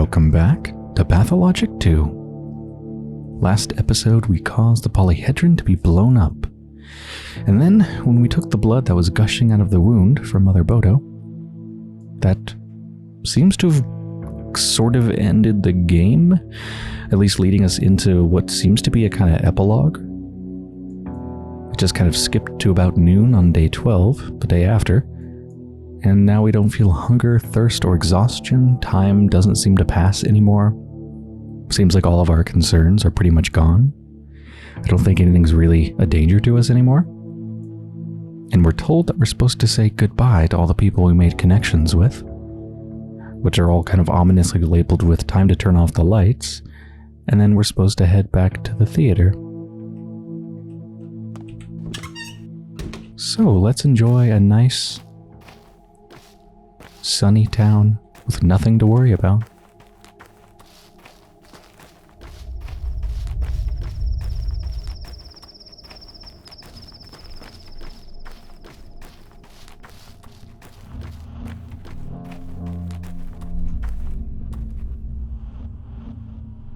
Welcome back to Pathologic 2. Last episode we caused the polyhedron to be blown up. And then, when we took the blood that was gushing out of the wound from Mother Bodo, that seems to have sort of ended the game, at least leading us into what seems to be a kind of epilogue. It just kind of skipped to about noon on day 12, the day after, and now we don't feel hunger, thirst, or exhaustion. Time doesn't seem to pass anymore. Seems like all of our concerns are pretty much gone. I don't think anything's really a danger to us anymore. And we're told that we're supposed to say goodbye to all the people we made connections with, which are all kind of ominously labeled with time to turn off the lights, and then we're supposed to head back to the theater. So let's enjoy a nice, sunny town with nothing to worry about.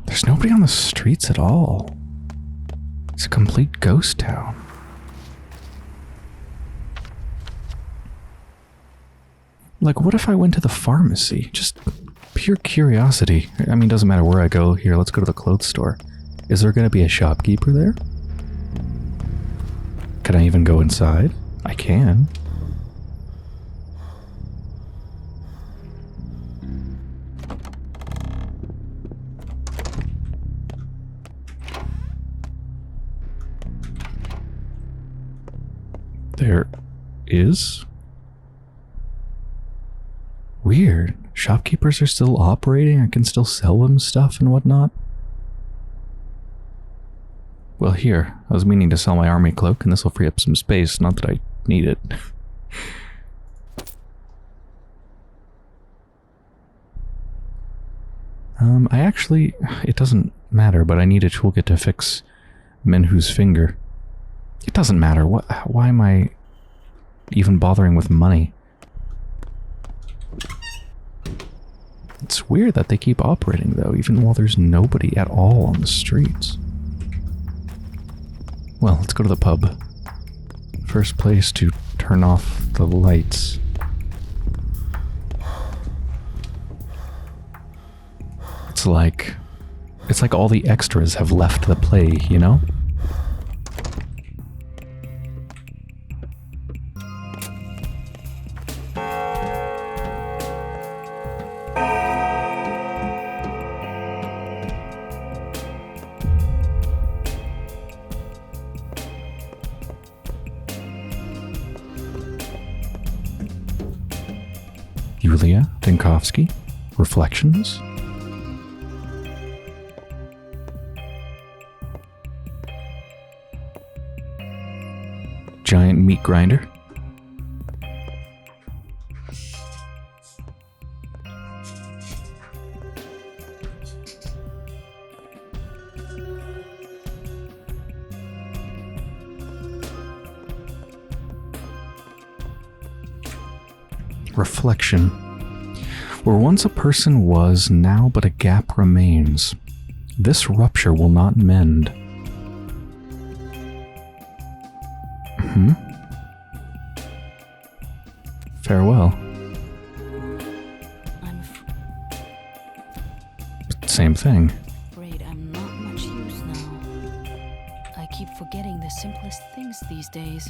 There's nobody on the streets at all. It's a complete ghost town. Like, what if I went to the pharmacy? Just pure curiosity. I mean, doesn't matter where I go. Here, let's go to the clothes store. Is there going to be a shopkeeper there? Can I even go inside? I can. There is? Weird. Shopkeepers are still operating. I can still sell them stuff and whatnot. Well, here. I was meaning to sell my army cloak, and this will free up some space. Not that I need it. It doesn't matter, but I need a toolkit to fix Menhu's finger. It doesn't matter. Why am I even bothering with money? It's weird that they keep operating, though, even while there's nobody at all on the streets. Well, let's go to the pub. First place to turn off the lights. It's like all the extras have left the play, you know? Yulia Dinkovsky, Reflections. Giant meat grinder. Reflection. Where once a person was, now but a gap remains. This rupture will not mend. Farewell. Same thing. Afraid I'm not much use now. I keep forgetting the simplest things these days.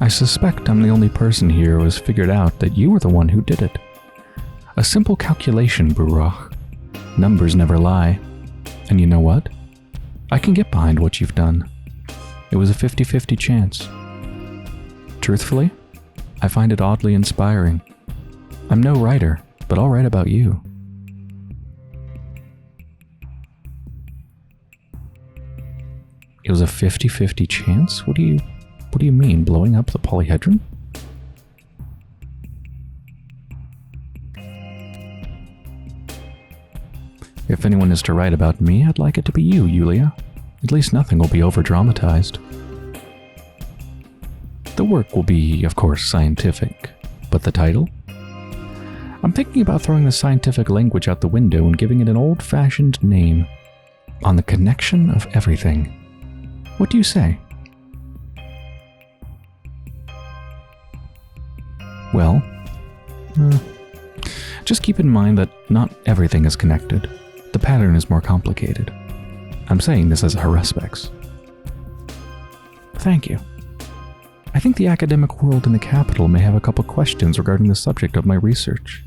I suspect I'm the only person here who has figured out that you were the one who did it. A simple calculation, Burach. Numbers never lie. And you know what? I can get behind what you've done. It was a 50-50 chance. Truthfully, I find it oddly inspiring. I'm no writer, but I'll write about you. It was a 50-50 chance? What do you mean, blowing up the polyhedron? If anyone is to write about me, I'd like it to be you, Yulia. At least nothing will be over-dramatized. The work will be, of course, scientific, but the title? I'm thinking about throwing the scientific language out the window and giving it an old-fashioned name. On the connection of everything. What do you say? Well, just keep in mind that not everything is connected. The pattern is more complicated. I'm saying this as a haruspects. Thank you. I think the academic world in the capital may have a couple questions regarding the subject of my research.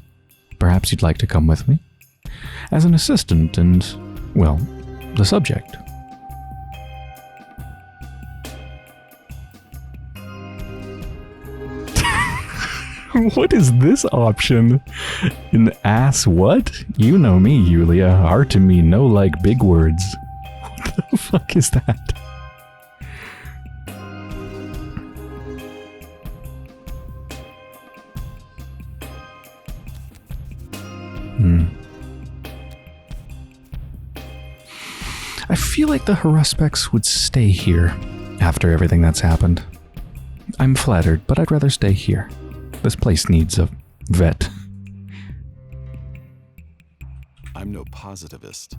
Perhaps you'd like to come with me? As an assistant and, well, the subject. What is this option? An ass what? You know me, Yulia. Art to me no like big words. What the fuck is that? I feel like the haruspects would stay here after everything that's happened. I'm flattered, but I'd rather stay here. This place needs a vet. I'm no positivist.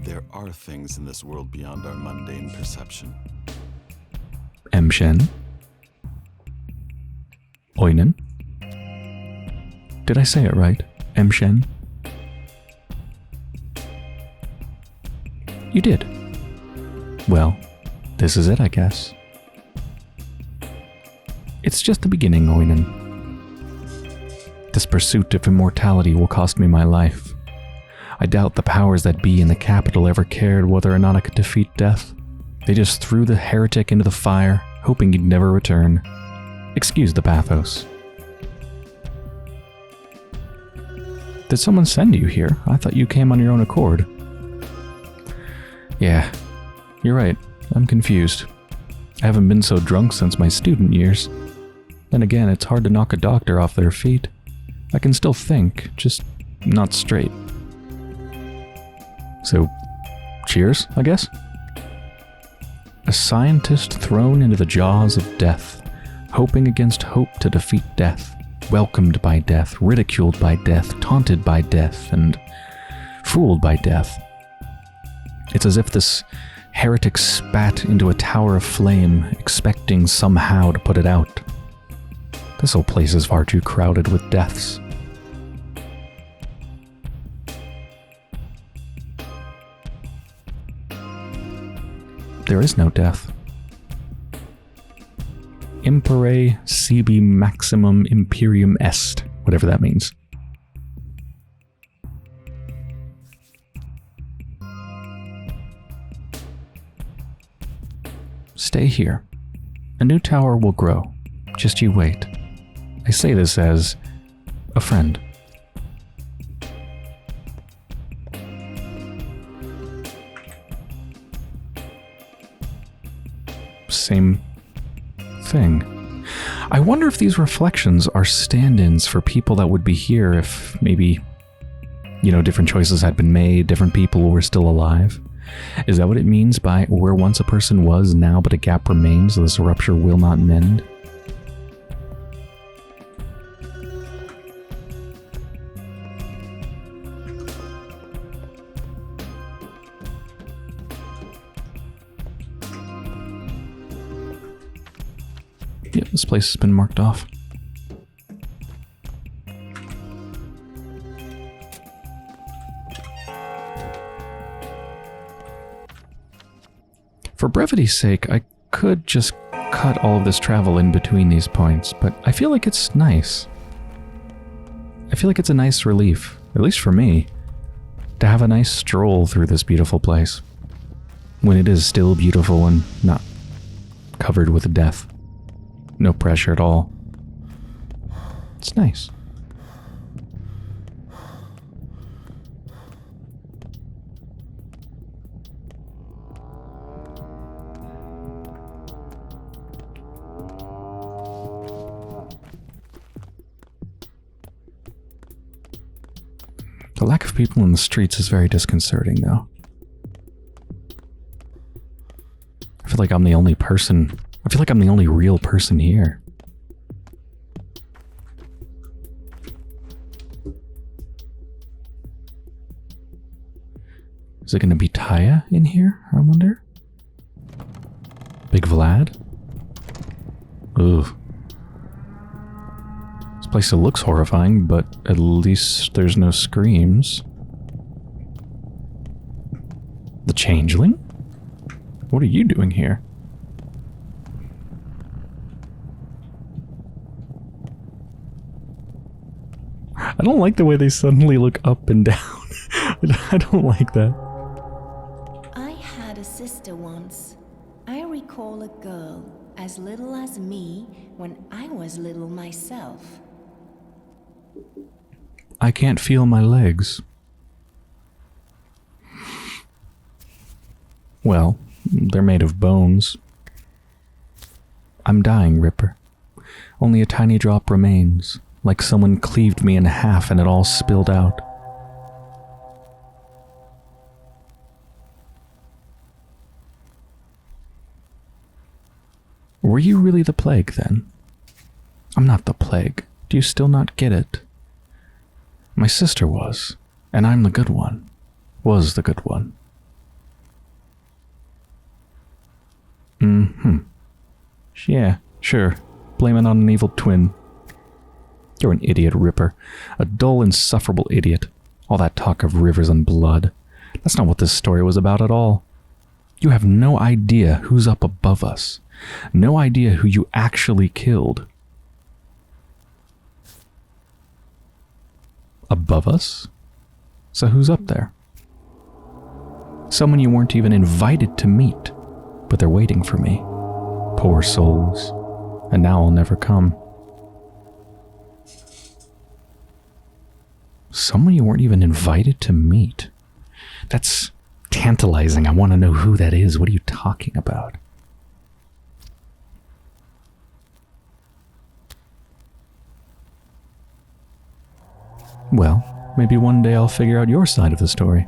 There are things in this world beyond our mundane perception. Shen? Oinen? Did I say it right? Shen? You did. Well, this is it, I guess. It's just the beginning, Oinen. This pursuit of immortality will cost me my life. I doubt the powers that be in the capital ever cared whether or not I could defeat death. They just threw the heretic into the fire, hoping he'd never return. Excuse the pathos. Did someone send you here? I thought you came on your own accord. Yeah, you're right. I'm confused. I haven't been so drunk since my student years. Then again, it's hard to knock a doctor off their feet. I can still think, just not straight. So, cheers, I guess? A scientist thrown into the jaws of death, hoping against hope to defeat death, welcomed by death, ridiculed by death, taunted by death, and fooled by death. It's as if this heretic spat into a tower of flame, expecting somehow to put it out. This whole place is far too crowded with deaths. There is no death. Impere sibi maximum imperium est, whatever that means. Stay here. A new tower will grow. Just you wait. I say this as a friend. Same thing. I wonder if these reflections are stand-ins for people that would be here if maybe, different choices had been made, different people were still alive. Is that what it means by where once a person was, now but a gap remains, this rupture will not mend? Yep, this place has been marked off. For brevity's sake, I could just cut all of this travel in between these points, but I feel like it's nice. I feel like it's a nice relief, at least for me, to have a nice stroll through this beautiful place, when it is still beautiful and not covered with death. No pressure at all. It's nice. The lack of people in the streets is very disconcerting, though. I feel like I'm the only person. I feel like I'm the only real person here. Is it going to be Taya in here, I wonder? Big Vlad? Ugh. This place still looks horrifying, but at least there's no screams. The Changeling? What are you doing here? I don't like the way they suddenly look up and down. I don't like that. I had a sister once. I recall a girl as little as me when I was little myself. I can't feel my legs. Well, they're made of bones. I'm dying, Ripper. Only a tiny drop remains, like someone cleaved me in half and it all spilled out. Were you really the plague, then? I'm not the plague. Do you still not get it? My sister was, and I'm the good one. Was the good one. Yeah, sure. Blame it on an evil twin. You're an idiot, Ripper. A dull, insufferable idiot. All that talk of rivers and blood. That's not what this story was about at all. You have no idea who's up above us. No idea who you actually killed. Above us? So who's up there? Someone you weren't even invited to meet, but they're waiting for me. Poor souls. And now I'll never come. Someone you weren't even invited to meet? That's tantalizing. I want to know who that is. What are you talking about? Well, maybe one day I'll figure out your side of the story.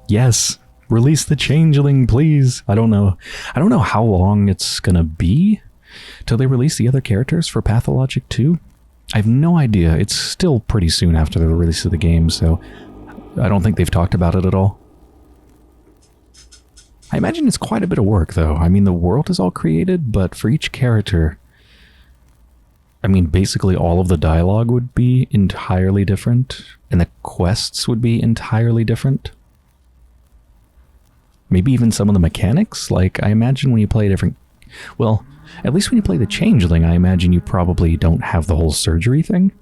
Yes, release the Changeling, please. I don't know how long it's gonna be till they release the other characters for Pathologic 2. I have no idea. It's still pretty soon after the release of the game, so I don't think they've talked about it at all. I imagine it's quite a bit of work, though. I mean, the world is all created, but for each character, I mean, basically all of the dialogue would be entirely different, and the quests would be entirely different. Maybe even some of the mechanics. Like, I imagine when you play a different... Well, at least when you play the Changeling, I imagine you probably don't have the whole surgery thing.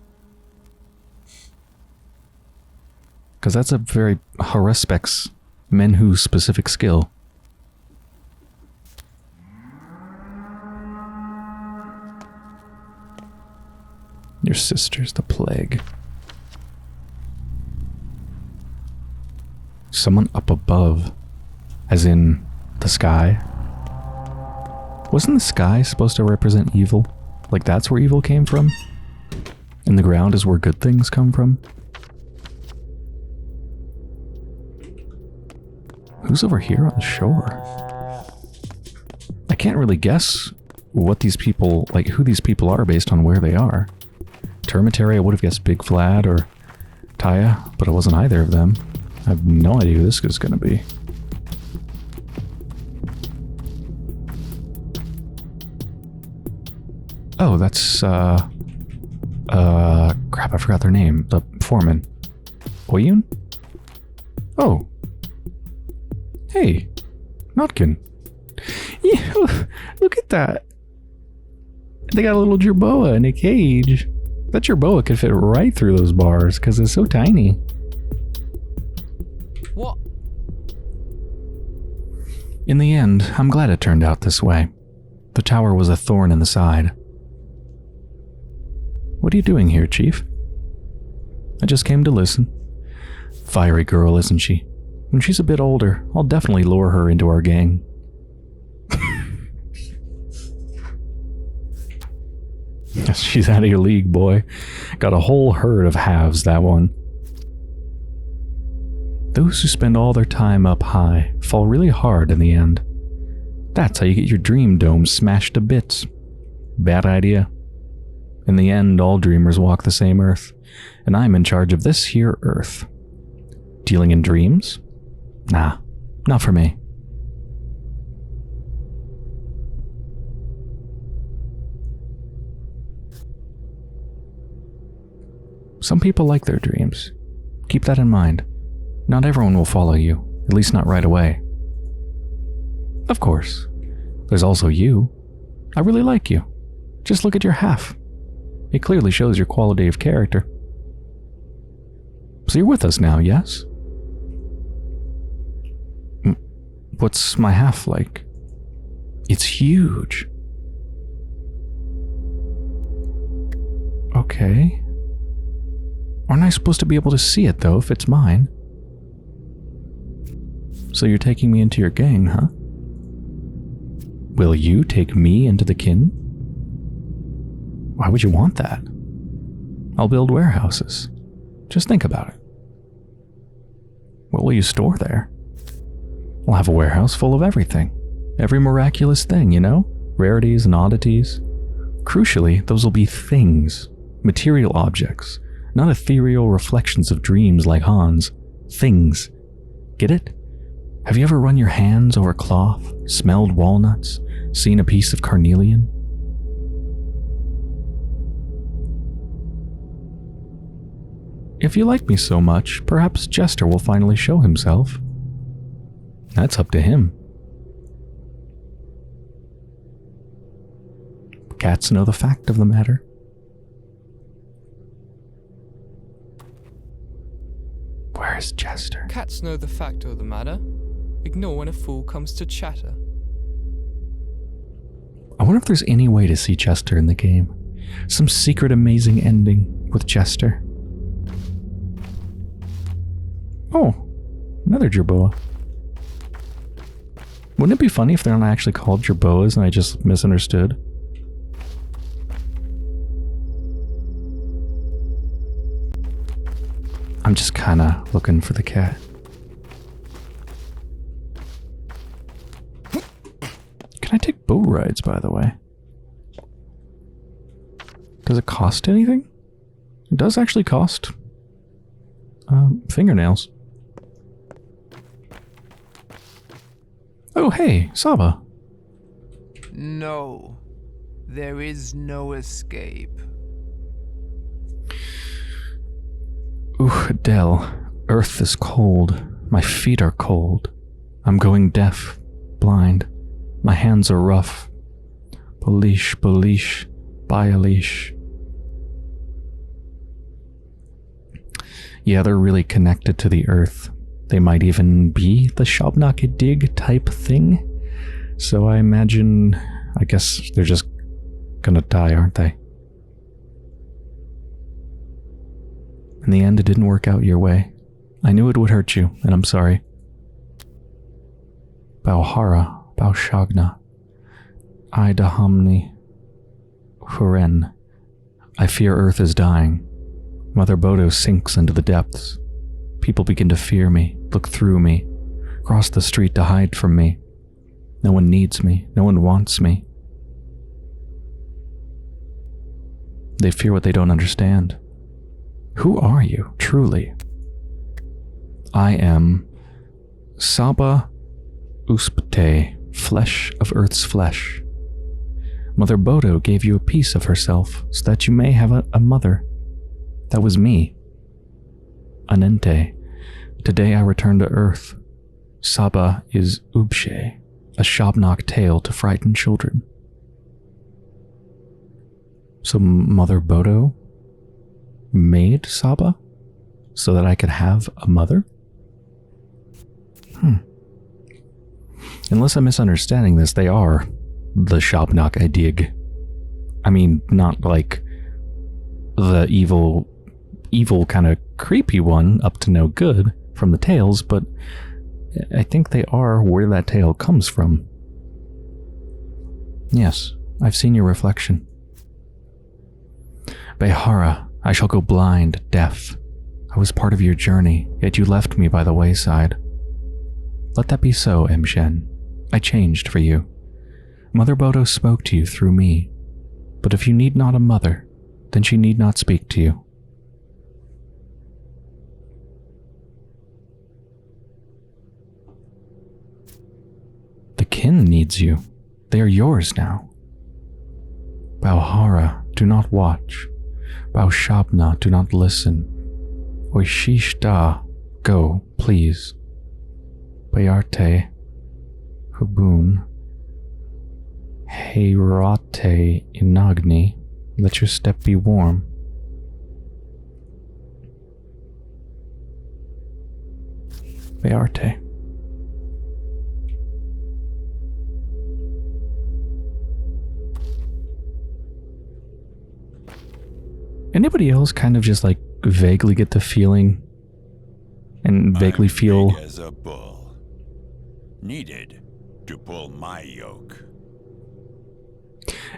Because that's a very Haruspex Menhu specific skill. Your sister's the plague. Someone up above. As in, the sky? Wasn't the sky supposed to represent evil? Like that's where evil came from? And the ground is where good things come from? Who's over here on the shore? I can't really guess what these people, like who these people are based on where they are. Termitary, I would have guessed Big Vlad or Taya, but it wasn't either of them. I have no idea who this is going to be. Oh, that's, crap, I forgot their name. The foreman. Oyun? Oh. Hey, Notkin. Yeah, look at that. They got a little jerboa in a cage. That jerboa could fit right through those bars because it's so tiny. What? In the end, I'm glad it turned out this way. The tower was a thorn in the side. What are you doing here, Chief? I just came to listen. Fiery girl, isn't she? When she's a bit older, I'll definitely lure her into our gang. She's out of your league, boy. Got a whole herd of halves, that one. Those who spend all their time up high fall really hard in the end. That's how you get your dream dome smashed to bits. Bad idea. In the end, all dreamers walk the same earth, and I'm in charge of this here earth. Dealing in dreams? Nah, not for me. Some people like their dreams. Keep that in mind. Not everyone will follow you, at least not right away. Of course, there's also you. I really like you. Just look at your half. It clearly shows your quality of character. So you're with us now, yes? What's my half like? It's huge. Okay. Aren't I supposed to be able to see it, though, if it's mine? So you're taking me into your gang, huh? Will you take me into the kin? Why would you want that? I'll build warehouses. Just think about it. What will you store there? I'll have a warehouse full of everything. Every miraculous thing, you know? Rarities and oddities. Crucially, those will be things. Material objects. Not ethereal reflections of dreams like Hans. Things. Get it? Have you ever run your hands over cloth, smelled walnuts, seen a piece of carnelian? If you like me so much, perhaps Jester will finally show himself. That's up to him. Cats know the fact of the matter. Where's Jester? Cats know the fact of the matter. Ignore when a fool comes to chatter. I wonder if there's any way to see Jester in the game. Some secret amazing ending with Jester. Oh, another jerboa. Wouldn't it be funny if they're not actually called jerboas and I just misunderstood? I'm just kinda looking for the cat. Can I take boat rides, by the way? Does it cost anything? It does actually cost fingernails. Oh, hey, Saba. No, there is no escape. Ooh, Adele, Earth is cold. My feet are cold. I'm going deaf, blind. My hands are rough. Polish, polish, Bayalish. Yeah, they're really connected to the Earth. They might even be the Shabnak-Dig type thing. So I imagine, I guess they're just gonna die, aren't they? In the end, it didn't work out your way. I knew it would hurt you, and I'm sorry. Bauhara, Baushagna, Idahamni, Huren. I fear Earth is dying. Mother Bodo sinks into the depths. People begin to fear me, look through me, cross the street to hide from me. No one needs me, no one wants me. They fear what they don't understand. Who are you, truly? I am Saba Uspte, flesh of Earth's flesh. Mother Bodo gave you a piece of herself so that you may have a mother. That was me. Anente. Today I return to Earth. Saba is Ubshe, a Shabnak tale to frighten children. So Mother Bodo made Saba so that I could have a mother? Unless I'm misunderstanding this, they are the Shabnak-Dig. I mean, not like the evil kind of creepy one up to no good from the tales, but I think they are where that tale comes from. Yes, I've seen your reflection. Behara, I shall go blind, deaf. I was part of your journey, yet you left me by the wayside. Let that be so, Emshen. I changed for you. Mother Bodo spoke to you through me, but if you need not a mother, then she need not speak to you. needs you. They are yours now. Bauhara, do not watch. Baushabna, do not listen. Oishishta, go, please. Bayarte, Hubun, Heirate Inagni, let your step be warm. Bayarte. Anybody else kind of just like vaguely get the feeling and vaguely feel big as a bull, needed to pull my yoke.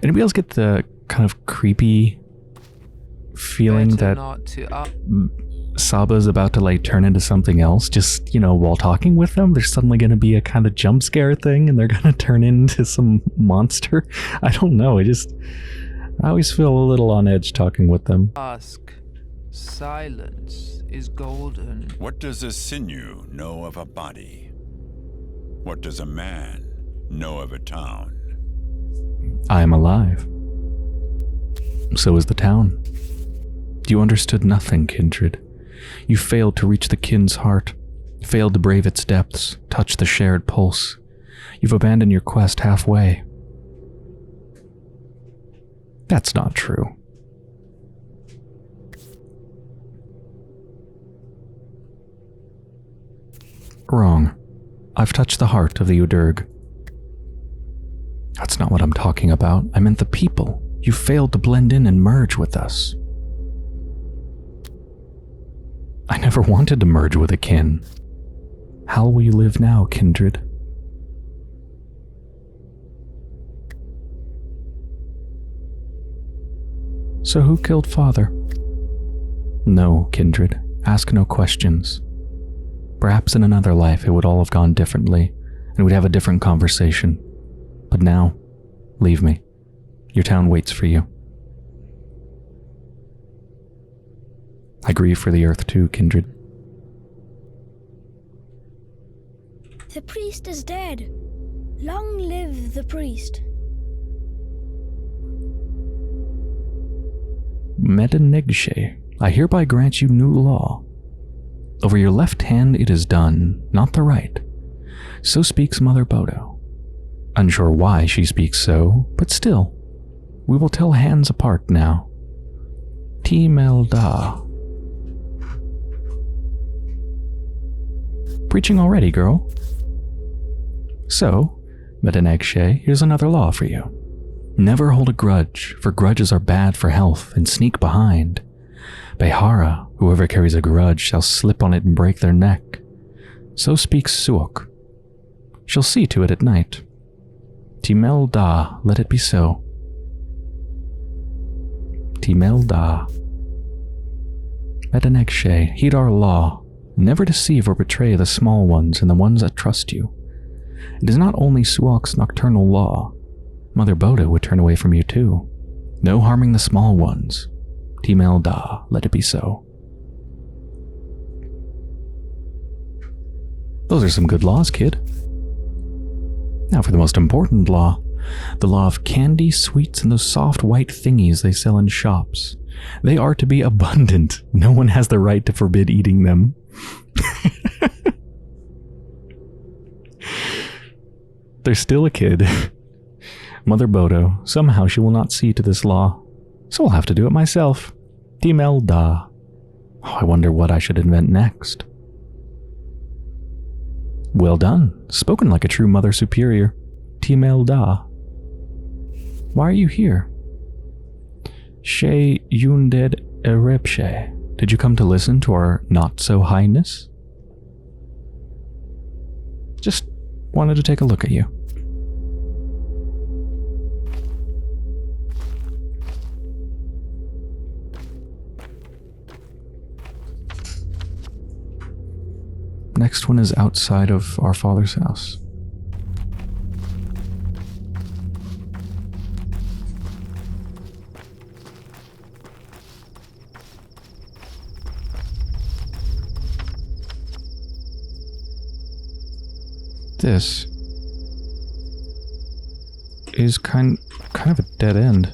anybody else get the kind of creepy feeling Better that not to Saba's about to like turn into something else, just, you know, while talking with them, there's suddenly going to be a kind of jump scare thing and they're going to turn into some monster. I don't know. I always feel a little on edge talking with them. ask. Silence is golden. What does a sinew know of a body? What does a man know of a town? I am alive. So is the town. You understood nothing, kindred. You failed to reach the kin's heart, failed to brave its depths, touch the shared pulse. You've abandoned your quest halfway. That's not true. Wrong. I've touched the heart of the Udurg. That's not what I'm talking about. I meant the people. You failed to blend in and merge with us. I never wanted to merge with a kin. How will you live now, kindred? So who killed father? No, kindred. Ask no questions. Perhaps in another life it would all have gone differently, and we'd have a different conversation. But now, leave me. Your town waits for you. I grieve for the earth too, kindred. The priest is dead. Long live the priest. Medanegshe, I hereby grant you new law. Over your left hand it is done, not the right. So speaks Mother Bodo. Unsure why she speaks so, but still, we will tell hands apart now. Timelda. Preaching already, girl. So, Medanegshe, here's another law for you. Never hold a grudge, for grudges are bad for health and sneak behind. Behara, whoever carries a grudge shall slip on it and break their neck. So speaks Suok. She'll see to it at night. Timelda, let it be so. Timelda. Medanegshe, heed our law. Never deceive or betray the small ones and the ones that trust you. It is not only Suok's nocturnal law. Mother Bodo would turn away from you too. No harming the small ones. Timelda, let it be so. Those are some good laws, kid. Now for the most important law. The law of candy, sweets, and those soft white thingies they sell in shops. They are to be abundant. No one has the right to forbid eating them. There's still a kid. Mother Bodo, somehow she will not see to this law, so I'll have to do it myself. Timelda. Oh, I wonder what I should invent next. Well done. Spoken like a true Mother Superior. Timelda. Why are you here? She Yunded Erepshe. Did you come to listen to our not-so-highness? Just wanted to take a look at you. Next one is outside of our father's house. This is kind of a dead end.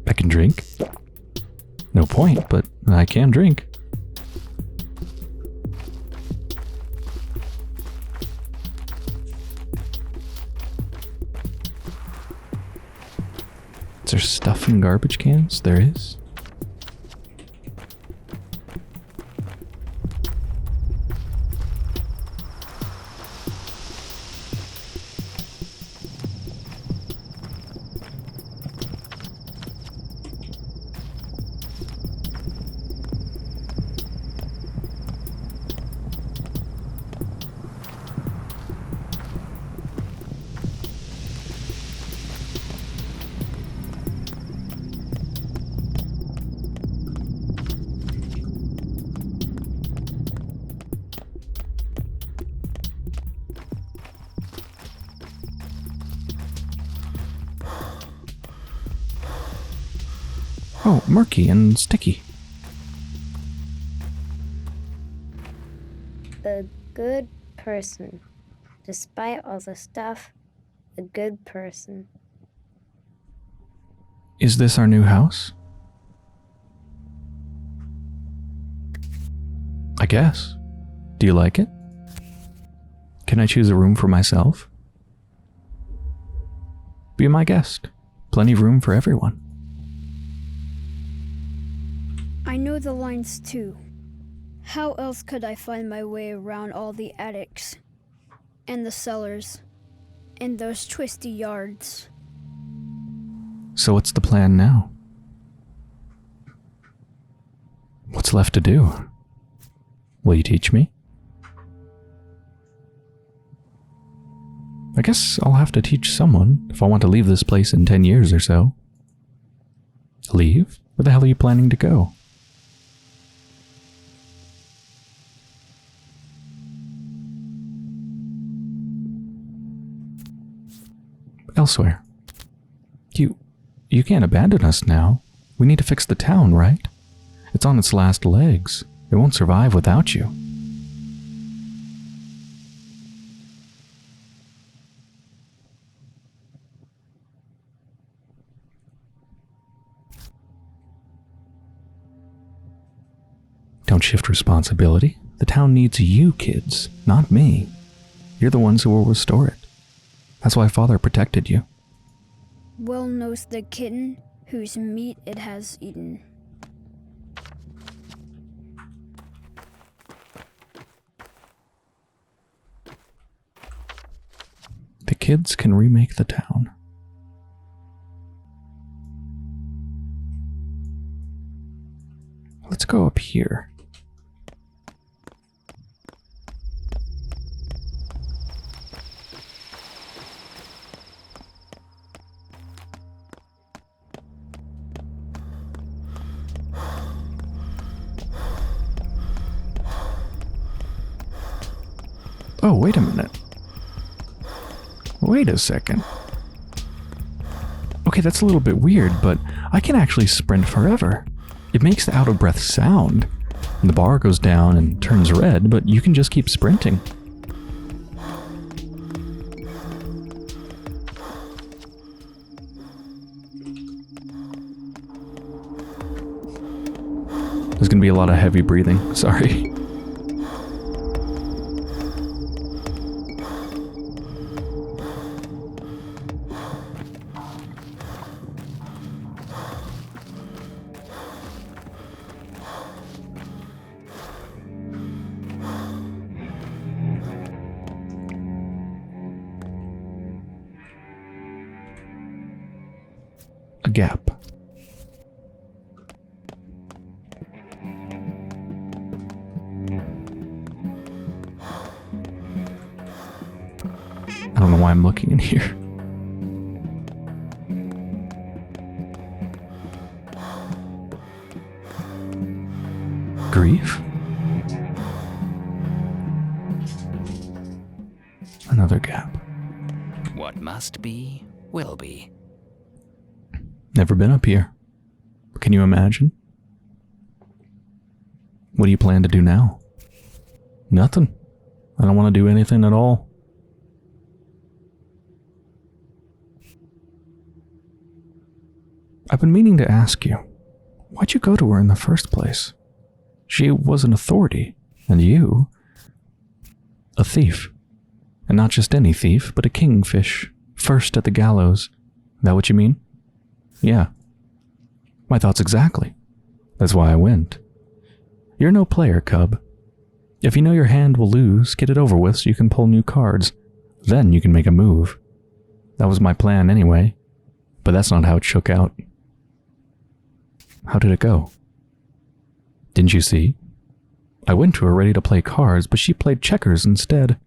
I can drink. No point, but I can drink. Is there stuff in garbage cans? There is. Oh, murky and sticky. A good person. Despite all the stuff, a good person. Is this our new house? I guess. Do you like it? Can I choose a room for myself? Be my guest. Plenty of room for everyone. I know the lines too. How else could I find my way around all the attics, and the cellars, and those twisty yards? So what's the plan now? What's left to do? Will you teach me? I guess I'll have to teach someone if I want to leave this place in 10 years or so. Leave? Where the hell are you planning to go? Elsewhere. You can't abandon us now. We need to fix the town, right? It's on its last legs. It won't survive without you. Don't shift responsibility. The town needs you kids, not me. You're the ones who will restore it. That's why Father protected you. Well knows the kitten whose meat it has eaten. The kids can remake the town. Let's go up here. Oh, wait a minute. Wait a second. Okay, that's a little bit weird, but I can actually sprint forever. It makes the out-of-breath sound, and the bar goes down and turns red, but you can just keep sprinting. There's gonna be a lot of heavy breathing, sorry. A gap. I don't know why I'm looking in here. Grief? Another gap. What must be, will be. Never been up here. Can you imagine? What do you plan to do now? Nothing. I don't want to do anything at all. I've been meaning to ask you, why'd you go to her in the first place? She was an authority, and you... a thief. And not just any thief, but a kingfish, first at the gallows. That what you mean? Yeah. My thoughts exactly. That's why I went. You're no player, Cub. If you know your hand will lose, get it over with so you can pull new cards. Then you can make a move. That was my plan anyway. But that's not how it shook out. How did it go? Didn't you see? I went to her ready to play cards, but she played checkers instead.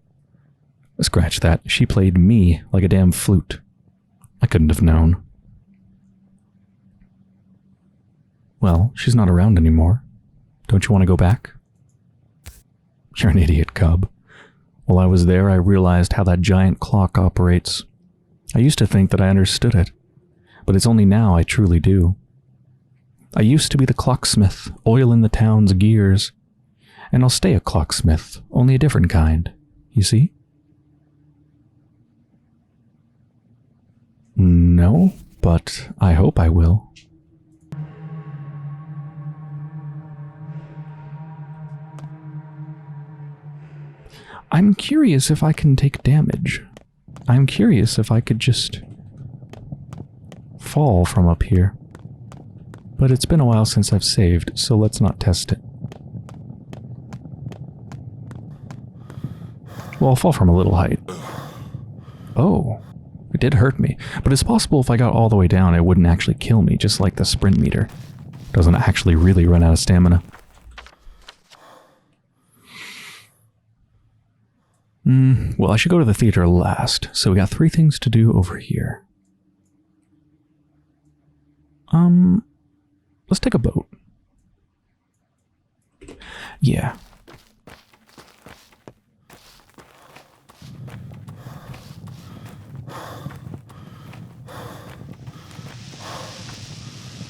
Scratch that. She played me like a damn flute. I couldn't have known. Well, she's not around anymore. Don't you want to go back? You're an idiot, Cub. While I was there, I realized how that giant clock operates. I used to think that I understood it, but it's only now I truly do. I used to be the clocksmith, oiling the town's gears, and I'll stay a clocksmith, only a different kind, you see? No, but I hope I will. I'm curious if I can take damage. I'm curious if I could just fall from up here. But it's been a while since I've saved, so let's not test it. Well, I'll fall from a little height. Oh, it did hurt me. But it's possible if I got all the way down, it wouldn't actually kill me, just like the sprint meter. Doesn't actually really run out of stamina. Well, I should go to the theater last, so we got 3 things to do over here. Let's take a boat. Yeah.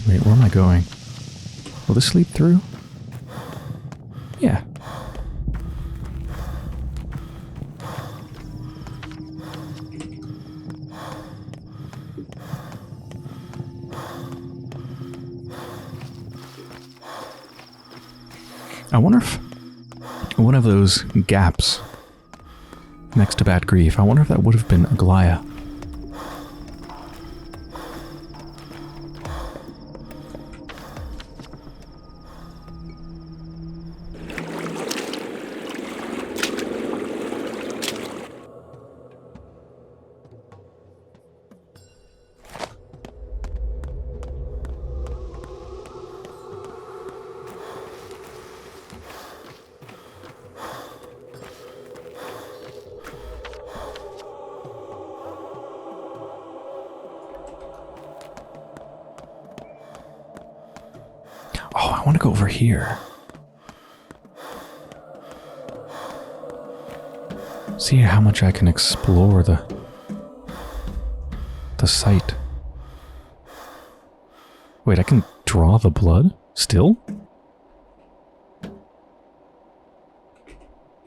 Wait, where am I going? Will this sleep through? Yeah. I wonder if one of those gaps next to Bad Grief, I wonder if that would have been Aglaya. Oh, I want to go over here. See how much I can explore the site. Wait, I can draw the blood? Still?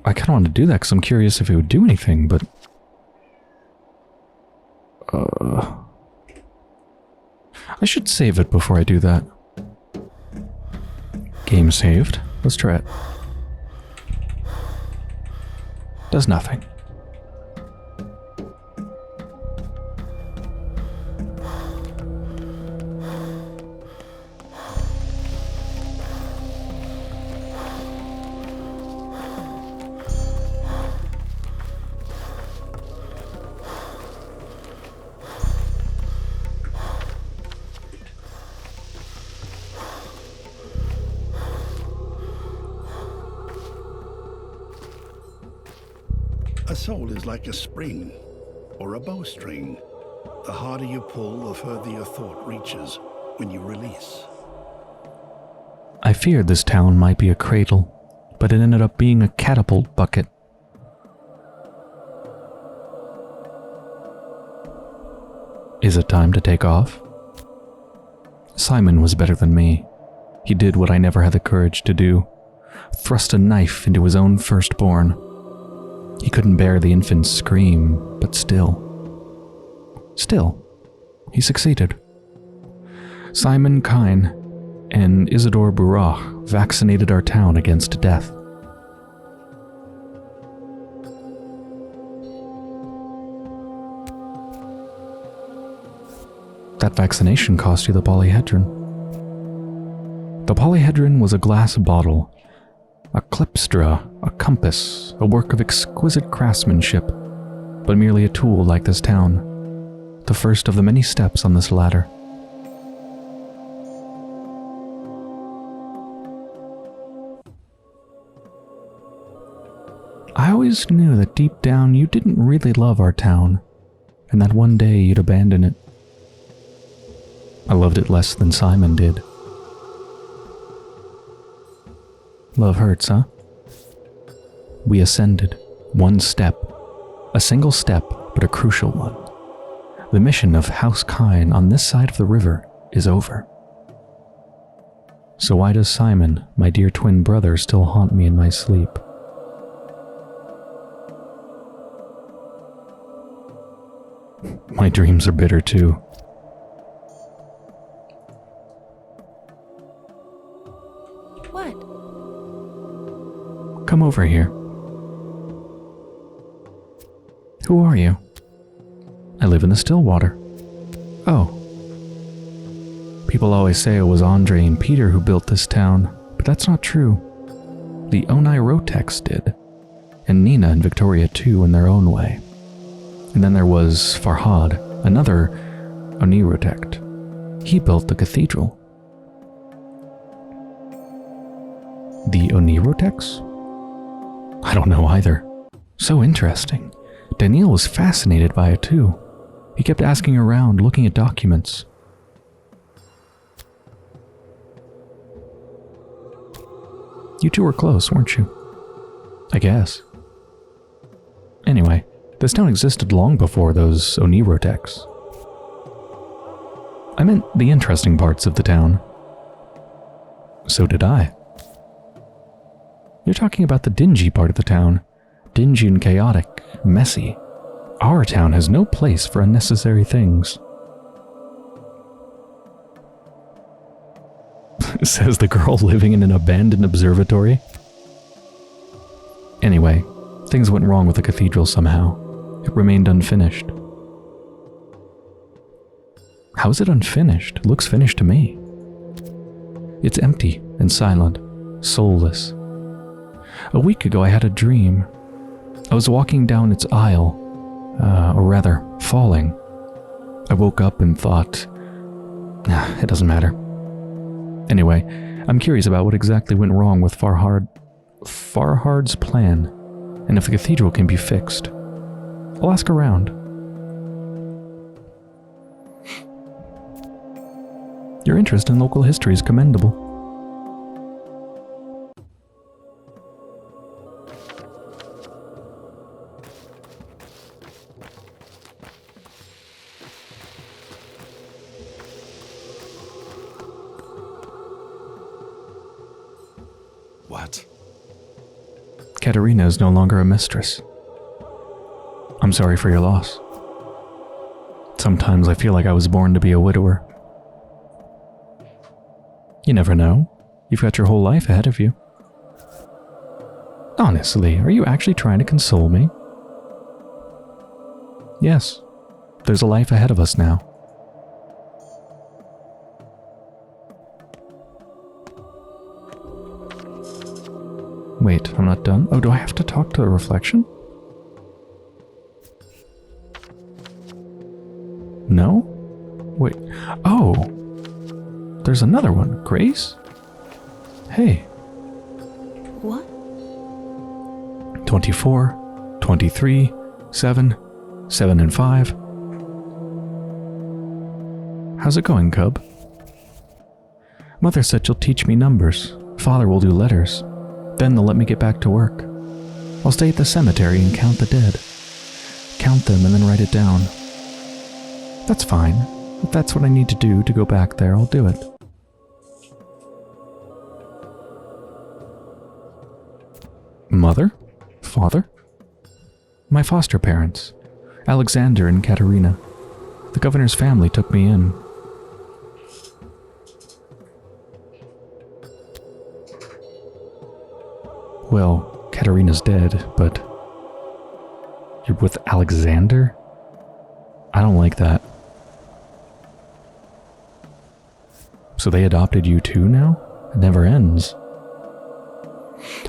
I kind of want to do that because I'm curious if it would do anything, but... I should save it before I do that. Game saved. Let's try it. Does nothing. A soul is like a spring or a bowstring. The harder you pull, the further your thought reaches when you release. I feared this town might be a cradle, but it ended up being a catapult bucket. Is it time to take off? Simon was better than me. He did what I never had the courage to do. thrust a knife into his own firstborn. He couldn't bear the infant's scream, but still, he succeeded. Simon Kine and Isidore Bourrach vaccinated our town against death. That vaccination cost you the polyhedron. The polyhedron was a glass bottle, a clepsydra, a compass, a work of exquisite craftsmanship, but merely a tool like this town, the first of the many steps on this ladder. I always knew that deep down you didn't really love our town, and that one day you'd abandon it. I loved it less than Simon did. Love hurts, huh? We ascended, one step, a single step, but a crucial one. The mission of House Kine on this side of the river is over. So why does Simon, my dear twin brother, still haunt me in my sleep? My dreams are bitter too. What? Come over here. Who are you? I live in the Stillwater. Oh. People always say it was Andre and Peter who built this town, but that's not true. The Oneirotex did, and Nina and Victoria too in their own way. And then there was Farhad, another Onirotect. He built the cathedral. The Onirotex? I don't know either. So interesting. Daniel was fascinated by it too. He kept asking around, looking at documents. You two were close, weren't you? I guess. Anyway, this town existed long before those Onirotechs. I meant the interesting parts of the town. So did I. You're talking about the dingy part of the town. Dingy and chaotic, messy. Our town has no place for unnecessary things. Says the girl living in an abandoned observatory. Anyway, things went wrong with the cathedral somehow. It remained unfinished. How is it unfinished? It looks finished to me. It's empty and silent, soulless. A week ago I had a dream. I was walking down its aisle, or rather, falling. I woke up and thought, it doesn't matter. Anyway, I'm curious about what exactly went wrong with Farhard's plan, and if the cathedral can be fixed. I'll ask around. Your interest in local history is commendable. What? Katerina is no longer a mistress. I'm sorry for your loss. Sometimes I feel like I was born to be a widower. You never know. You've got your whole life ahead of you. Honestly, are you actually trying to console me? Yes, there's a life ahead of us now. Wait, I'm not done? Oh, do I have to talk to the reflection? No? Wait. Oh! There's another one. Grace? Hey. What? 24, 23, 7, 7 and 5. How's it going, Cub? Mother said she'll teach me numbers. Father will do letters. Then they'll let me get back to work. I'll stay at the cemetery and count the dead. Count them and then write it down. That's fine. If that's what I need to do to go back there, I'll do it. Mother? Father? My foster parents, Alexander and Katerina. The governor's family took me in. Well, Katerina's dead, but... You're with Alexander? I don't like that. So they adopted you too now? It never ends.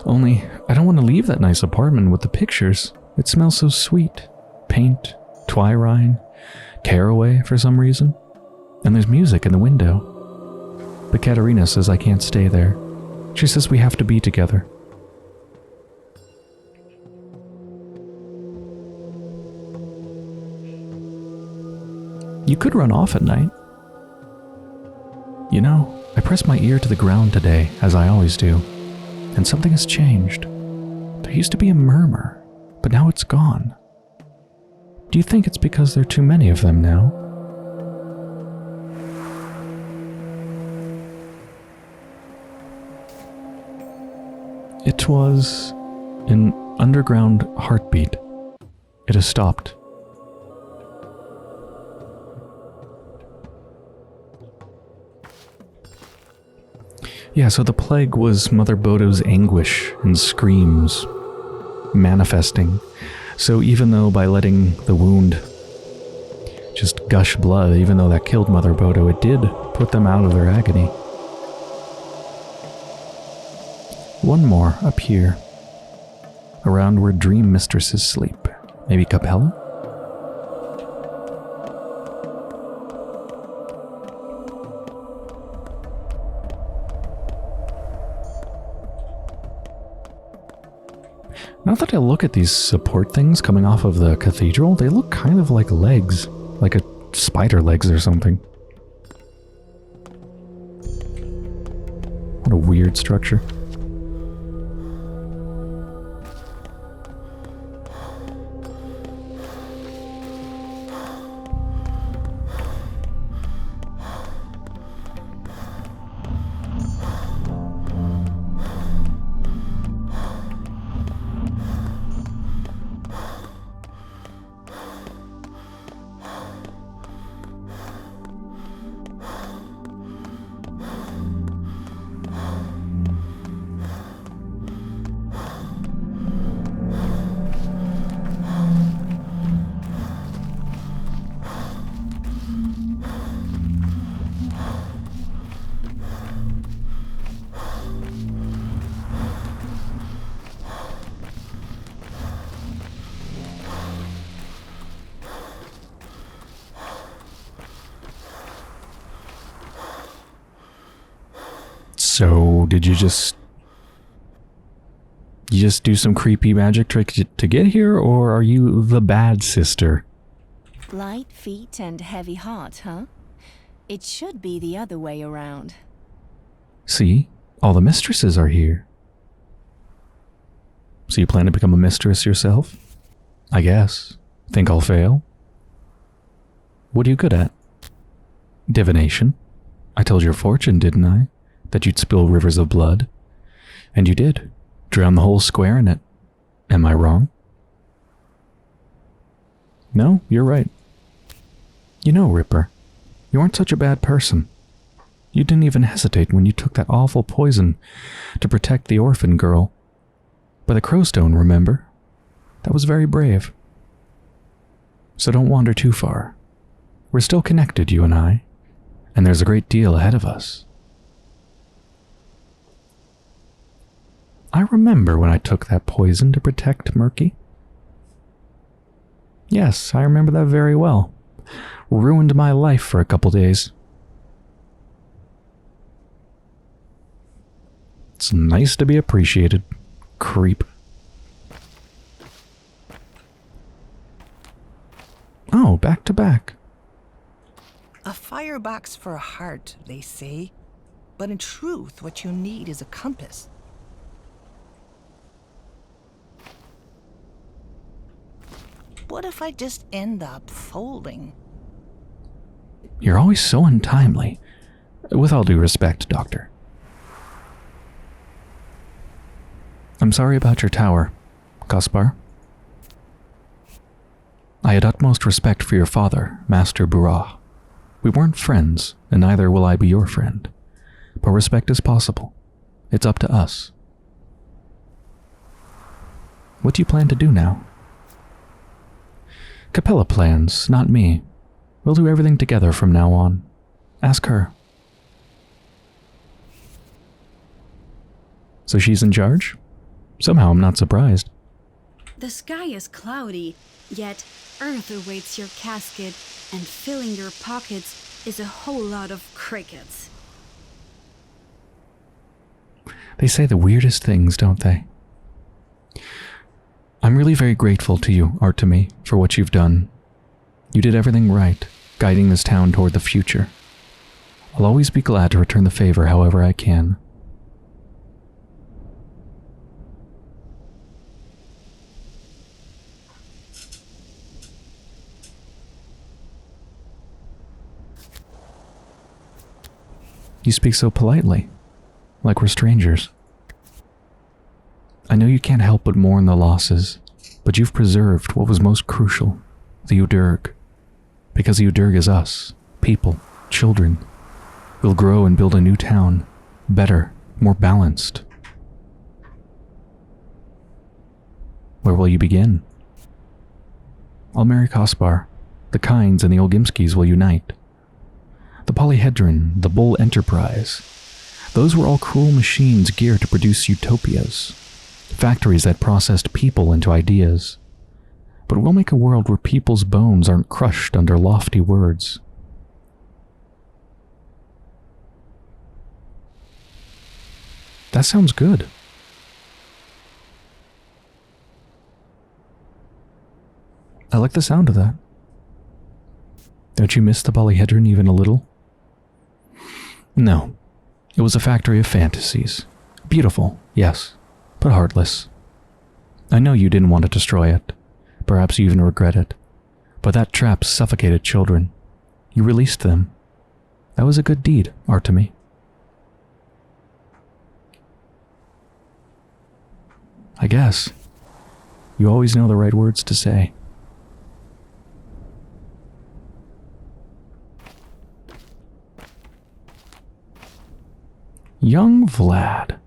Only, I don't want to leave that nice apartment with the pictures. It smells so sweet. Paint, twirine, caraway for some reason. And there's music in the window. But Katerina says I can't stay there. She says we have to be together. You could run off at night. You know, I pressed my ear to the ground today, as I always do, and something has changed. There used to be a murmur, but now it's gone. Do you think it's because there are too many of them now? It was an underground heartbeat. It has stopped. Yeah, so the plague was Mother Bodo's anguish and screams manifesting. So even though by letting the wound just gush blood, even though that killed Mother Bodo, it did put them out of their agony. One more up here, around where dream mistresses sleep. Maybe Capella? Now that I look at these support things coming off of the cathedral, they look kind of like legs, like a spider legs or something. What a weird structure. So, did you just do some creepy magic trick to get here, or are you the bad sister? Light feet and heavy heart, huh? It should be the other way around. See? All the mistresses are here. So you plan to become a mistress yourself? I guess. Think I'll fail? What are you good at? Divination. I told your fortune, didn't I? That you'd spill rivers of blood. And you did. Drown the whole square in it. Am I wrong? No, you're right. You know, Ripper, you aren't such a bad person. You didn't even hesitate when you took that awful poison to protect the orphan girl. By the Crowstone, remember? That was very brave. So don't wander too far. We're still connected, you and I, and there's a great deal ahead of us. I remember when I took that poison to protect Murky. Yes, I remember that very well. Ruined my life for a couple days. It's nice to be appreciated, creep. Oh, back to back. A firebox for a heart, they say. But in truth, what you need is a compass. What if I just end up folding? You're always so untimely. With all due respect, Doctor. I'm sorry about your tower, Gaspar. I had utmost respect for your father, Master Burak. We weren't friends, and neither will I be your friend. But respect is possible. It's up to us. What do you plan to do now? Capella plans, not me. We'll do everything together from now on. Ask her. So she's in charge? Somehow I'm not surprised. The sky is cloudy, yet earth awaits your casket, and filling your pockets is a whole lot of crickets. They say the weirdest things, don't they? I'm really very grateful to you, Artemi, for what you've done. You did everything right, guiding this town toward the future. I'll always be glad to return the favor however I can. You speak so politely, like we're strangers. I know you can't help but mourn the losses, but you've preserved what was most crucial, the Udurg. Because the Udurg is us, people, children. We'll grow and build a new town, better, more balanced. Where will you begin? I'll marry Kaspar. The Kynes and the Olgimskis will unite. The Polyhedron, the Bull Enterprise. Those were all cruel machines geared to produce utopias. Factories that processed people into ideas. But we'll make a world where people's bones aren't crushed under lofty words. That sounds good. I like the sound of that. Don't you miss the Polyhedron even a little? No. It was a factory of fantasies. Beautiful, yes, but heartless. I know you didn't want to destroy it. Perhaps you even regret it. But that trap suffocated children. You released them. That was a good deed, Artemi. I guess. You always know the right words to say. Young Vlad.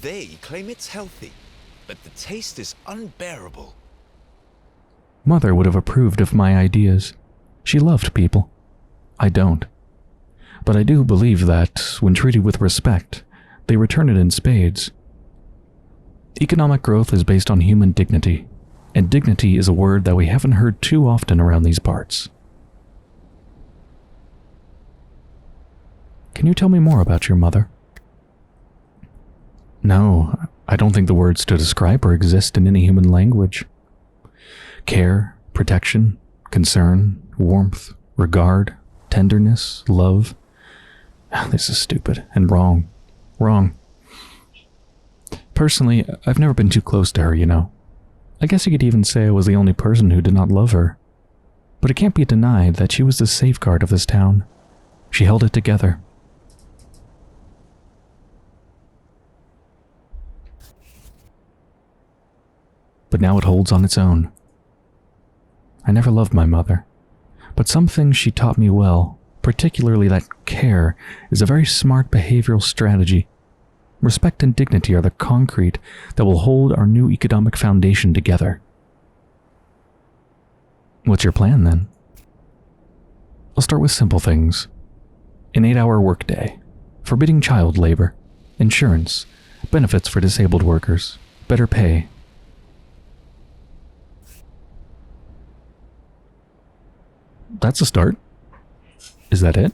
They claim it's healthy, but the taste is unbearable. Mother would have approved of my ideas. She loved people. I don't. But I do believe that, when treated with respect, they return it in spades. Economic growth is based on human dignity, and dignity is a word that we haven't heard too often around these parts. Can you tell me more about your mother? No, I don't think the words to describe her exist in any human language. Care, protection, concern, warmth, regard, tenderness, love. This is stupid and wrong. Wrong. Personally, I've never been too close to her, you know. I guess you could even say I was the only person who did not love her. But it can't be denied that she was the safeguard of this town. She held it together. But now it holds on its own. I never loved my mother, but some things she taught me well, particularly that care is a very smart behavioral strategy. Respect and dignity are the concrete that will hold our new economic foundation together. What's your plan then? I'll start with simple things. An 8-hour workday, forbidding child labor, insurance, benefits for disabled workers, better pay. That's a start. Is that it?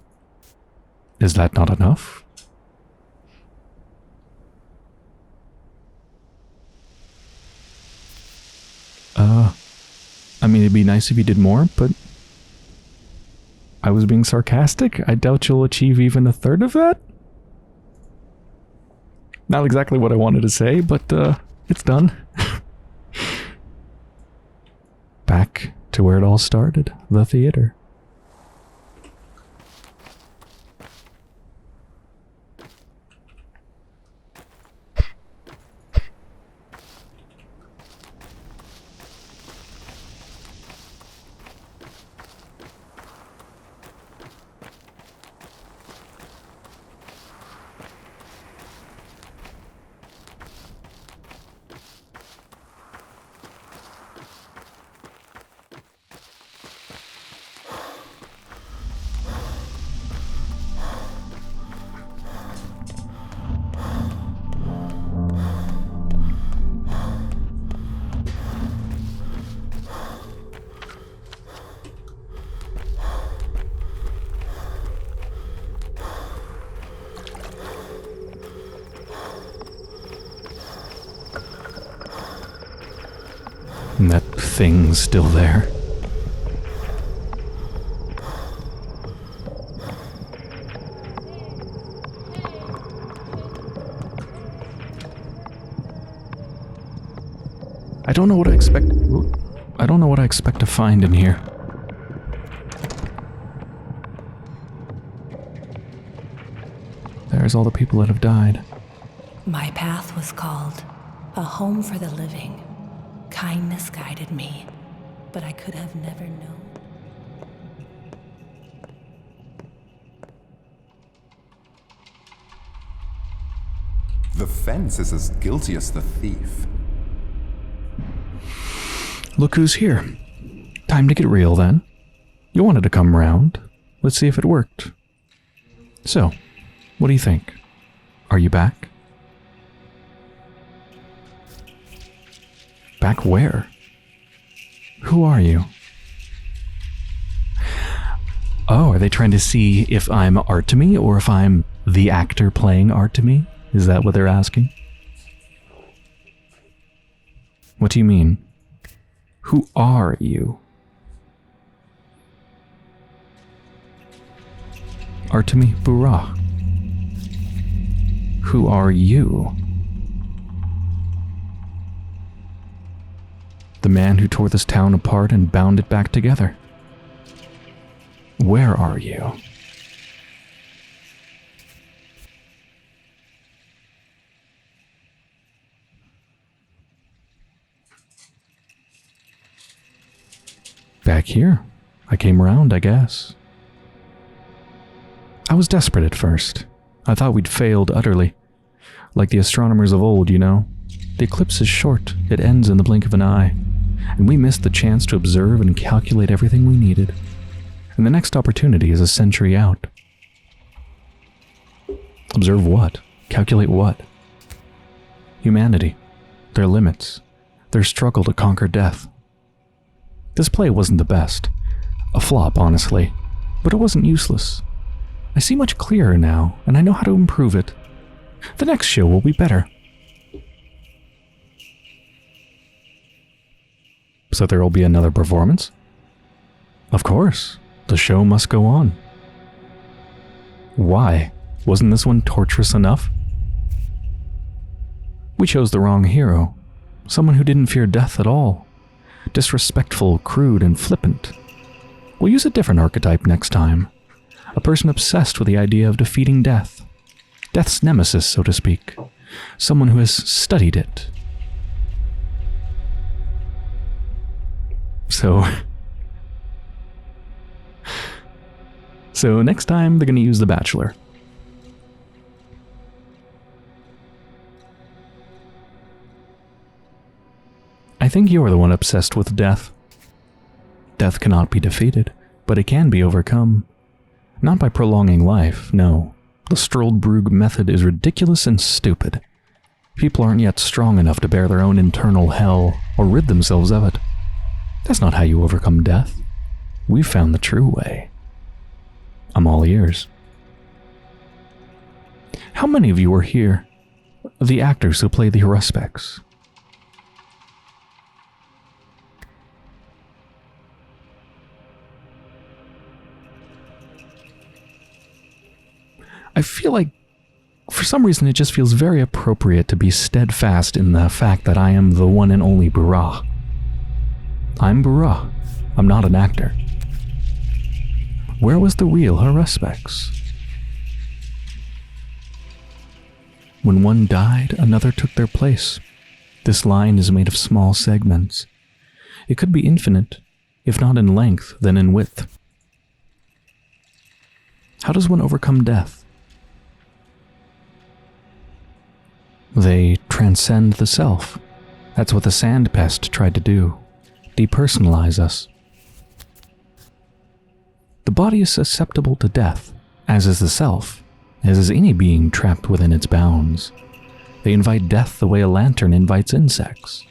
Is that not enough? I mean, it'd be nice if you did more, but I was being sarcastic. I doubt you'll achieve even a third of that. Not exactly what I wanted to say, but it's done. Back to where it all started, the theater. thing still there. I don't know what I expect to find in here. There's all the people that have died. My path was called a home for the living. Kindness guided me, but I could have never known. The fence is as guilty as the thief. Look who's here. Time to get real, then. You wanted to come round. Let's see if it worked. So, what do you think? Are you back? Back where? Who are you? Oh, are they trying to see if I'm Artemy or if I'm the actor playing Artemy? Is that what they're asking? What do you mean? Who are you? Artemy Burah. Who are you? The man who tore this town apart and bound it back together. Where are you? Back here. I came around, I guess. I was desperate at first. I thought we'd failed utterly. Like the astronomers of old, you know. The eclipse is short. It ends in the blink of an eye. And we missed the chance to observe and calculate everything we needed. And the next opportunity is a century out. Observe what? Calculate what? Humanity. Their limits. Their struggle to conquer death. This play wasn't the best. A flop, honestly. But it wasn't useless. I see much clearer now, and I know how to improve it. The next show will be better. So there will be another performance? Of course. The show must go on. Why? Wasn't this one torturous enough? We chose the wrong hero. Someone who didn't fear death at all. Disrespectful, crude, and flippant. We'll use a different archetype next time. A person obsessed with the idea of defeating death. Death's nemesis, so to speak. Someone who has studied it. So next time they're going to use The Bachelor. I think you're the one obsessed with death. Death cannot be defeated, but it can be overcome. Not by prolonging life, no. The Stroldbrug method is ridiculous and stupid. People aren't yet strong enough to bear their own internal hell or rid themselves of it. That's not how you overcome death. We've found the true way. I'm all ears. How many of you are here? The actors who play the Haruspects. I feel like, for some reason, it just feels very appropriate to be steadfast in the fact that I am the one and only Burah. I'm Burah. I'm not an actor. Where was the real Haruspects? When one died, another took their place. This line is made of small segments. It could be infinite, if not in length, then in width. How does one overcome death? They transcend the self. That's what the sand pest tried to do. Depersonalize us. The body is susceptible to death, as is the self, as is any being trapped within its bounds. They invite death the way a lantern invites insects.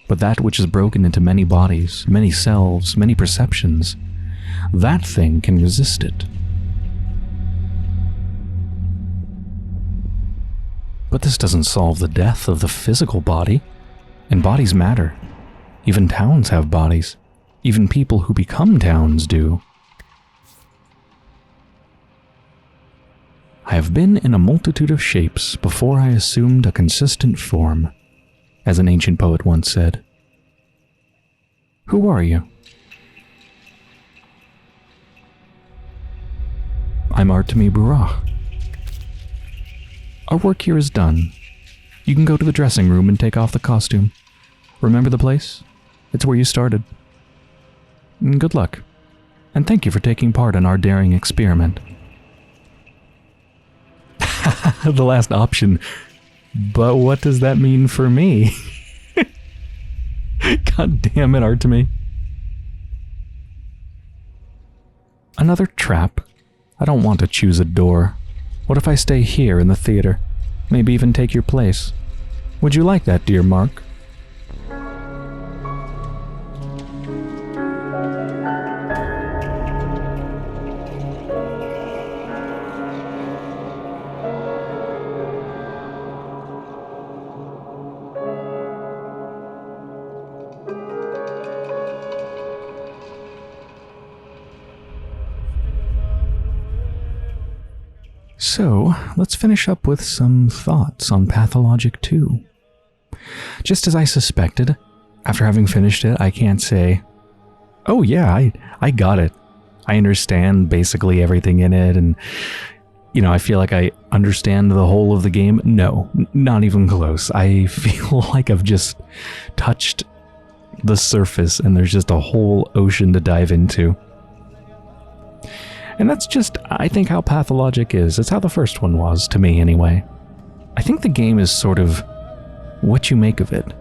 But that which is broken into many bodies, many selves, many perceptions, that thing can resist it. But this doesn't solve the death of the physical body, and bodies matter. Even towns have bodies. Even people who become towns do. I have been in a multitude of shapes before I assumed a consistent form, as an ancient poet once said. Who are you? I'm Artemi Burak. Our work here is done. You can go to the dressing room and take off the costume. Remember the place? It's where you started. Good luck, and thank you for taking part in our daring experiment. The last option. But what does that mean for me? God damn it, Artemi. Another trap? I don't want to choose a door. What if I stay here in the theater? Maybe even take your place. Would you like that, dear Mark? So, let's finish up with some thoughts on Pathologic 2. Just as I suspected, after having finished it, I can't say, oh yeah, I got it. I understand basically everything in it, and, you know, I feel like I understand the whole of the game. No, not even close. I feel like I've just touched the surface, and there's just a whole ocean to dive into. And that's just, I think, how Pathologic is. It's how the first one was, to me anyway. I think the game is sort of what you make of it.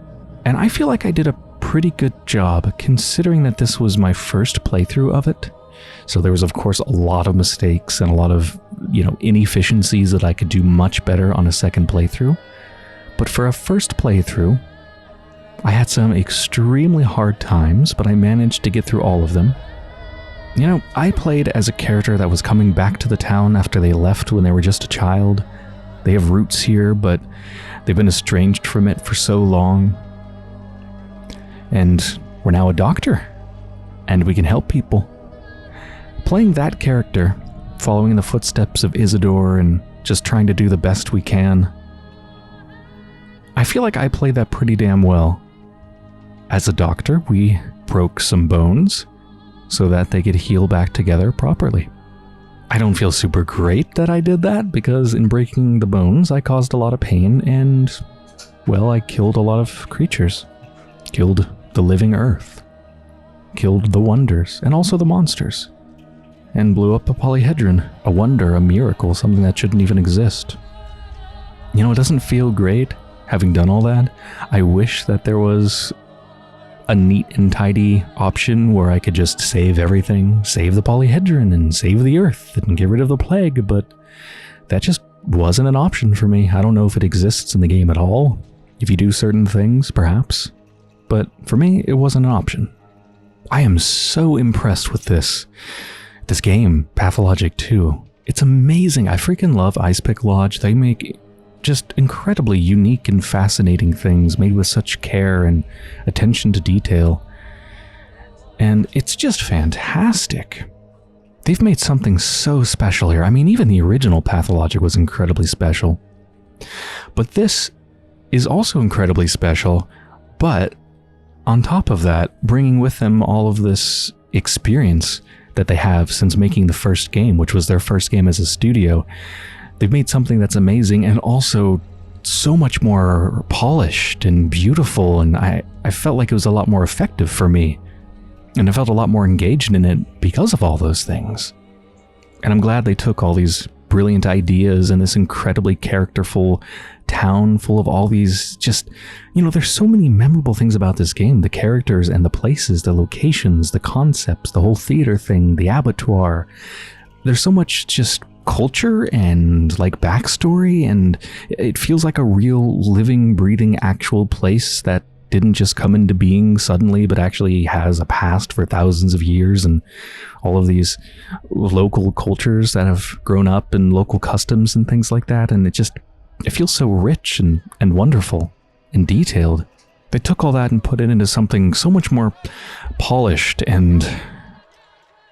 And I feel like I did a pretty good job, considering that this was my first playthrough of it. So there was, of course, a lot of mistakes and a lot of, you know, inefficiencies that I could do much better on a second playthrough. But for a first playthrough, I had some extremely hard times, but I managed to get through all of them. You know, I played as a character that was coming back to the town after they left when they were just a child. They have roots here, but they've been estranged from it for so long. And we're now a doctor, and we can help people. Playing that character, following in the footsteps of Isidore and just trying to do the best we can, I feel like I played that pretty damn well. As a doctor, we broke some bones so that they could heal back together properly. I don't feel super great that I did that, because in breaking the bones, I caused a lot of pain and, well, I killed a lot of creatures. Killed the living earth. Killed the wonders, and also the monsters. And blew up a polyhedron, a wonder, a miracle, something that shouldn't even exist. You know, it doesn't feel great having done all that. I wish that there was a neat and tidy option where I could just save everything, save the polyhedron and save the earth and get rid of the plague, but that just wasn't an option for me. I don't know if it exists in the game at all. If you do certain things, perhaps. But for me, it wasn't an option. I am so impressed with this game, Pathologic 2. It's amazing. I freaking love Ice Pick Lodge. They make just incredibly unique and fascinating things made with such care and attention to detail. And it's just fantastic. They've made something so special here. I mean, even the original Pathologic was incredibly special. But this is also incredibly special, but on top of that, bringing with them all of this experience that they have since making the first game, which was their first game as a studio. They've made something that's amazing and also so much more polished and beautiful, and I felt like it was a lot more effective for me. And I felt a lot more engaged in it because of all those things. And I'm glad they took all these brilliant ideas and this incredibly characterful town full of all these just, you know, there's so many memorable things about this game. The characters and the places, the locations, the concepts, the whole theater thing, the abattoir. There's so much just culture and like backstory, and it feels like a real living, breathing, actual place that didn't just come into being suddenly, but actually has a past for thousands of years, and all of these local cultures that have grown up and local customs and things like that. And it feels so rich and wonderful and detailed. they took all that and put it into something so much more polished, and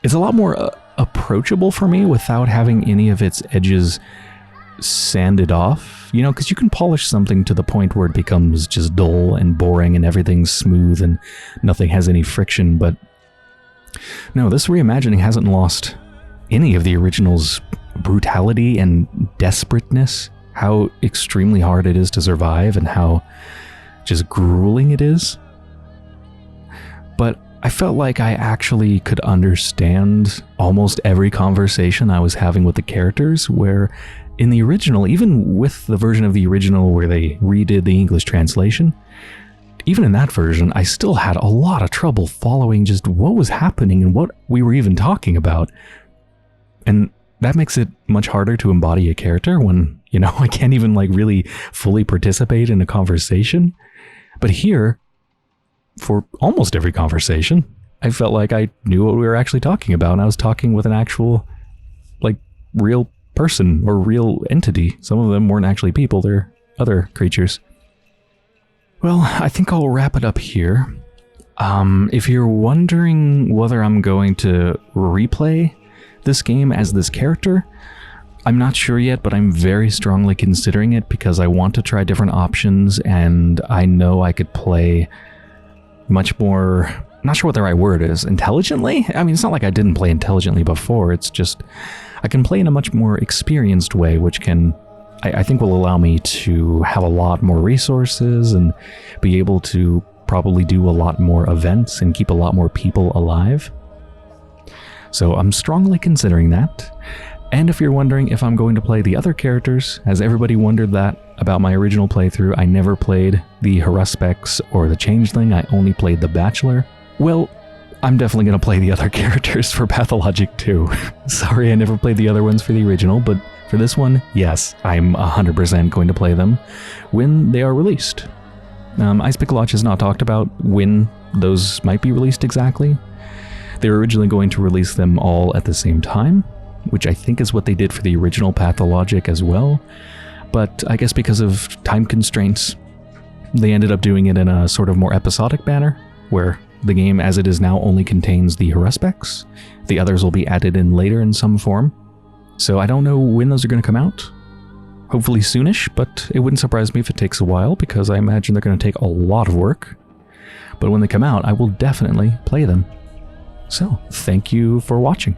it's a lot more approachable for me without having any of its edges sanded off, you know, because you can polish something to the point where it becomes just dull and boring and everything's smooth and nothing has any friction, but no, this reimagining hasn't lost any of the original's brutality and desperateness, how extremely hard it is to survive and how just grueling it is. But I felt like I actually could understand almost every conversation I was having with the characters, where in the original, even with the version of the original where they redid the English translation, even in that version, I still had a lot of trouble following just what was happening and what we were even talking about. And that makes it much harder to embody a character when, you know, I can't even like really fully participate in a conversation. But here, for almost every conversation, I felt like I knew what we were actually talking about, and I was talking with an actual, like, real person or real entity. Some of them weren't actually people, they're other creatures. Well, I think I'll wrap it up here. If you're wondering whether I'm going to replay this game as this character, I'm not sure yet, but I'm very strongly considering it because I want to try different options, and I know I could play much more, I'm not sure what the right word is, intelligently? I mean, it's not like I didn't play intelligently before, it's just I can play in a much more experienced way, which can, I think will allow me to have a lot more resources and be able to probably do a lot more events and keep a lot more people alive. So I'm strongly considering that. And if you're wondering if I'm going to play the other characters, as everybody wondered that about my original playthrough, I never played the Haruspex or the Changeling, I only played the Bachelor. Well, I'm definitely going to play the other characters for Pathologic too. Sorry I never played the other ones for the original, but for this one, yes, I'm 100% going to play them when they are released. Ice Pick Lodge has not talked about when those might be released exactly. They were originally going to release them all at the same time, which I think is what they did for the original Pathologic as well. But I guess because of time constraints, they ended up doing it in a sort of more episodic manner, where the game as it is now only contains the Haruspex. The others will be added in later in some form. So I don't know when those are going to come out. Hopefully soonish, but it wouldn't surprise me if it takes a while, because I imagine they're going to take a lot of work. But when they come out, I will definitely play them. So, thank you for watching.